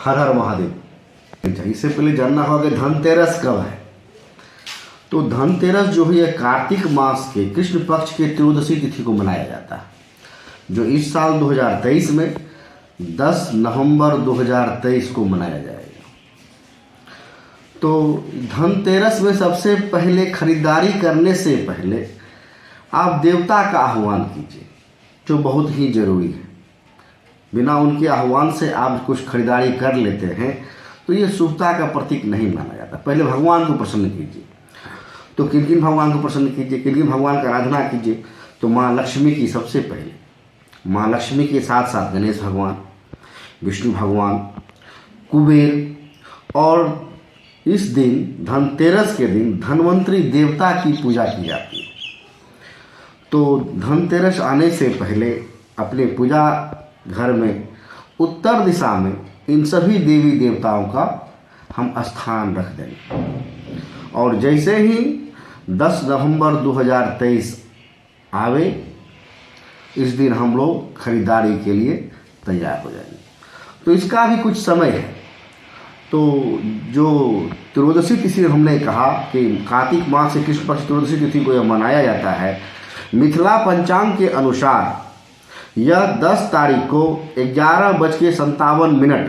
हर हर महादेव। इससे पहले जानना होगा धनतेरस कब है। तो धनतेरस जो है कार्तिक मास के कृष्ण पक्ष के त्रयोदशी तिथि को मनाया जाता है, जो इस साल 2023 में 10 नवंबर 2023 को मनाया जाएगा। तो धनतेरस में सबसे पहले खरीदारी करने से पहले आप देवता का आह्वान कीजिए, जो बहुत ही जरूरी है। बिना उनके आह्वान से आप कुछ खरीदारी कर लेते हैं तो ये शुभता का प्रतीक नहीं माना जाता। पहले भगवान को प्रसन्न कीजिए। तो किन किन भगवान को प्रसन्न कीजिए, किन किन भगवान का आराधना कीजिए। तो माँ लक्ष्मी की सबसे पहले, माँ लक्ष्मी के साथ साथ गणेश भगवान, विष्णु भगवान, कुबेर, और इस दिन धनतेरस के दिन धन्वंतरी देवता की पूजा की जाती है। तो धनतेरस आने से पहले अपने पूजा घर में उत्तर दिशा में इन सभी देवी देवताओं का हम स्थान रख देंगे। और जैसे ही 10 नवंबर 2023 आवे, इस दिन हम लोग खरीदारी के लिए तैयार हो जाएंगे। तो इसका भी कुछ समय है। तो जो त्रयोदशी तिथि हमने कहा कि कार्तिक मास से कृष्ण पक्ष त्रयोदशी तिथि को यह मनाया जाता है, मिथिला पंचांग के अनुसार यह 10 तारीख को 11:57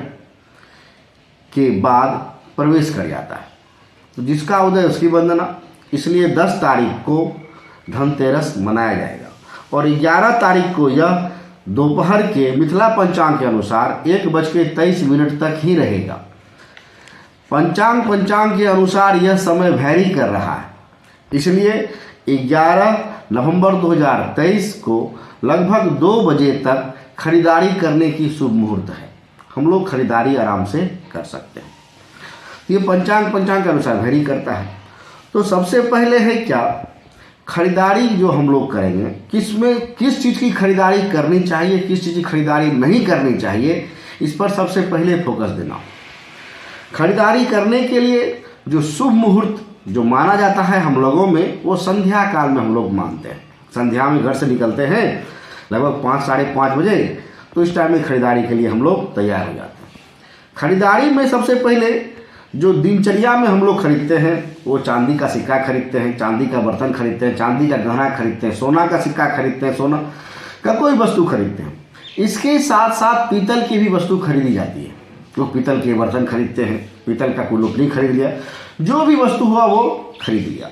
के बाद प्रवेश कर जाता है। तो जिसका उदय उसकी वंदना, इसलिए 10 तारीख को धनतेरस मनाया जाएगा। और 11 तारीख को यह दोपहर के मिथिला पंचांग के अनुसार 1:23 तक ही रहेगा। पंचांग के अनुसार यह समय वैरी कर रहा है, इसलिए 11 नवंबर 2023 को लगभग 2 बजे तक खरीदारी करने की शुभ मुहूर्त है। हम लोग खरीदारी आराम से कर सकते हैं। ये पंचांग के अनुसार वैरी करता है। तो सबसे पहले है क्या, खरीदारी जो हम लोग करेंगे, किस चीज़ की खरीदारी करनी चाहिए, किस चीज़ की खरीदारी नहीं करनी चाहिए, इस पर सबसे पहले फोकस देना। खरीदारी करने के लिए जो शुभ मुहूर्त जो माना जाता है हम लोगों में, वो संध्या काल में हम लोग मानते हैं। संध्या में घर से निकलते हैं लगभग 5 साढ़े 5 बजे, तो इस टाइम में खरीदारी के लिए हम लोग तैयार हो जाते हैं। खरीदारी में सबसे पहले जो दिनचर्या में हम लोग खरीदते हैं, वो चांदी का सिक्का खरीदते हैं, चांदी का बर्तन खरीदते हैं, चांदी का गहना खरीदते हैं, सोना का सिक्का खरीदते हैं, सोना का कोई वस्तु खरीदते हैं। इसके साथ साथ पीतल की भी वस्तु खरीदी जाती है। लोग पीतल के बर्तन खरीदते हैं, पीतल का कुल्लुकनी खरीद लिया, जो भी वस्तु हुआ वो खरीद लिया।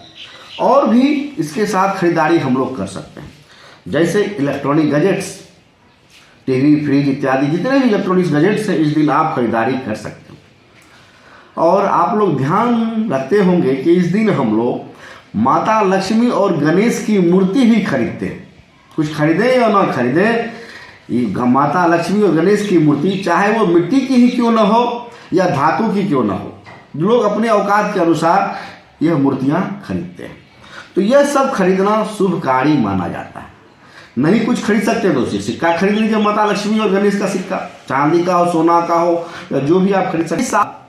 और भी इसके साथ खरीदारी हम लोग कर सकते हैं, जैसे इलेक्ट्रॉनिक गैजेट्स, टीवी, फ्रिज इत्यादि जितने भी इलेक्ट्रॉनिक्स गैजेट्स हैं, इस दिन आप खरीदारी कर सकते हैं। और आप लोग ध्यान रखते होंगे कि इस दिन हम लोग माता लक्ष्मी और गणेश की मूर्ति भी खरीदते हैं। कुछ खरीदें या ना खरीदें, माता लक्ष्मी और गणेश की मूर्ति, चाहे वो मिट्टी की ही क्यों ना हो या धातु की क्यों ना हो, लोग अपने औकात के अनुसार यह मूर्तियां खरीदते हैं। तो यह सब खरीदना शुभकारी माना जाता है। नहीं कुछ खरीद सकते तो सिक्का खरीद लीजिए, माता लक्ष्मी और गणेश का सिक्का, चांदी का हो, सोना का हो, या जो भी आप खरीद सकते।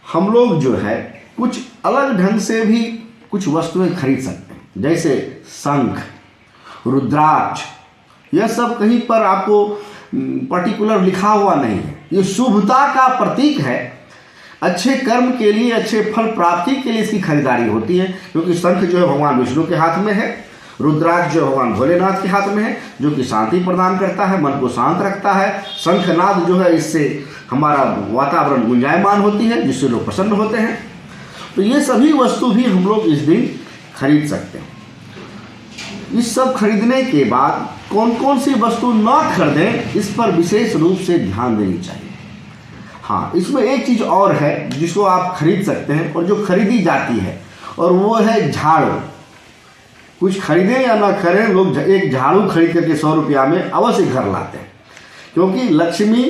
हम लोग जो है कुछ अलग ढंग से भी कुछ वस्तुएं खरीद सकते हैं, जैसे शंख, रुद्राक्ष। यह सब कहीं पर आपको पर्टिकुलर लिखा हुआ नहीं है, ये शुभता का प्रतीक है। अच्छे कर्म के लिए, अच्छे फल प्राप्ति के लिए इसकी खरीदारी होती है। क्योंकि शंख जो है भगवान विष्णु के हाथ में है, रुद्राक्ष जो भगवान भोलेनाथ के हाथ में है, जो कि शांति प्रदान करता है, मन को शांत रखता है। शंखनाद जो है, इससे हमारा वातावरण गुंजायमान होती है, जिससे लोग प्रसन्न होते हैं। तो ये सभी वस्तु भी हम लोग इस दिन खरीद सकते हैं। इस सब खरीदने के बाद कौन कौन सी वस्तु न खरीदें, इस पर विशेष रूप से ध्यान देनी चाहिए। हाँ, इसमें एक चीज़ और है जिसको आप खरीद सकते हैं और जो खरीदी जाती है, और वो है झाड़ू। कुछ खरीदें या ना खरीदें, लोग एक झाड़ू खरीद करके 100 रुपया में अवश्य घर लाते हैं। क्योंकि लक्ष्मी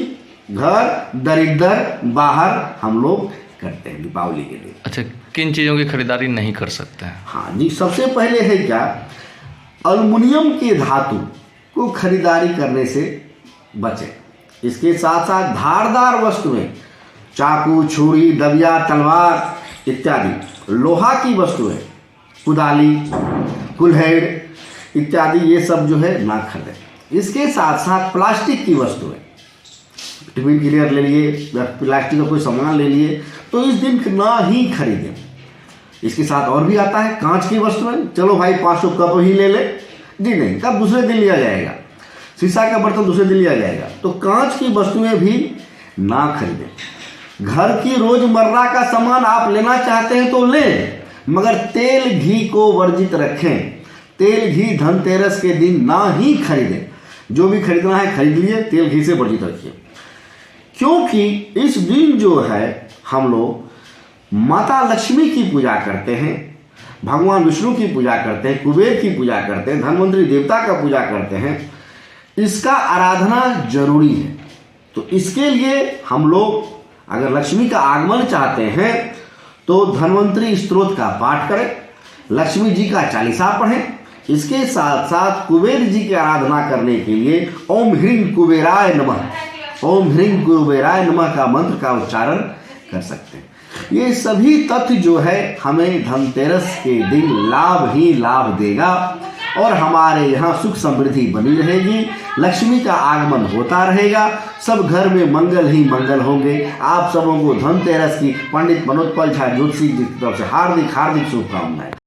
घर, दरिद्र बाहर हम लोग करते हैं दीपावली के लिए। अच्छा, किन चीज़ों की खरीदारी नहीं कर सकते हैं? हाँ जी, सबसे पहले है क्या, एल्युमिनियम के धातु को खरीदारी करने से बचें। इसके साथ साथ धारदार वस्तुएं, चाकू, छुरी, दबिया, तलवार इत्यादि, लोहा की वस्तुएं, कुदाली, कुल्हड़ इत्यादि, ये सब जो है ना खरीदें। इसके साथ साथ प्लास्टिक की वस्तुएं, टिफिन क्लियर ले लिए या प्लास्टिक का कोई सामान ले लिए, तो इस दिन ना ही खरीदें। इसके साथ और भी आता है कांच की वस्तुएं, चलो भाई 500 कप ही ले ले, जी नहीं, कब दूसरे दिन लिया जाएगा। शीशा का बर्तन दूसरे दिन लिया जाएगा, तो कांच की वस्तुएं भी ना खरीदें। घर की रोजमर्रा का सामान आप लेना चाहते हैं तो लें, मगर तेल घी को वर्जित रखें। तेल घी धनतेरस के दिन ना ही खरीदें। जो भी खरीदना है खरीद लिए, तेल घी से वर्जित रखिए। क्योंकि इस दिन जो है हम लोग माता लक्ष्मी की पूजा करते हैं, भगवान विष्णु की पूजा करते हैं, कुबेर की पूजा करते हैं, धनवंतरी देवता का पूजा करते हैं। इसका आराधना जरूरी है। तो इसके लिए हम लोग अगर लक्ष्मी का आगमन चाहते हैं तो धनवंतरी स्तोत्र का पाठ करें, लक्ष्मी जी का चालीसा पढ़ें। इसके साथ साथ कुबेर जी की आराधना करने के लिए ओम ह्रीं कुबेराय नमः, ओम ह्रीं कुबेराय नमः का मंत्र का उच्चारण कर सकते हैं। ये सभी तथ्य जो है हमें धनतेरस के दिन लाभ ही लाभ देगा और हमारे यहाँ सुख समृद्धि बनी रहेगी, लक्ष्मी का आगमन होता रहेगा, सब घर में मंगल ही मंगल होंगे। आप सबों को धनतेरस की पंडित मनोज पाल झा ज्योतिषी जी की तरफ से हार्दिक हार्दिक शुभकामनाएं।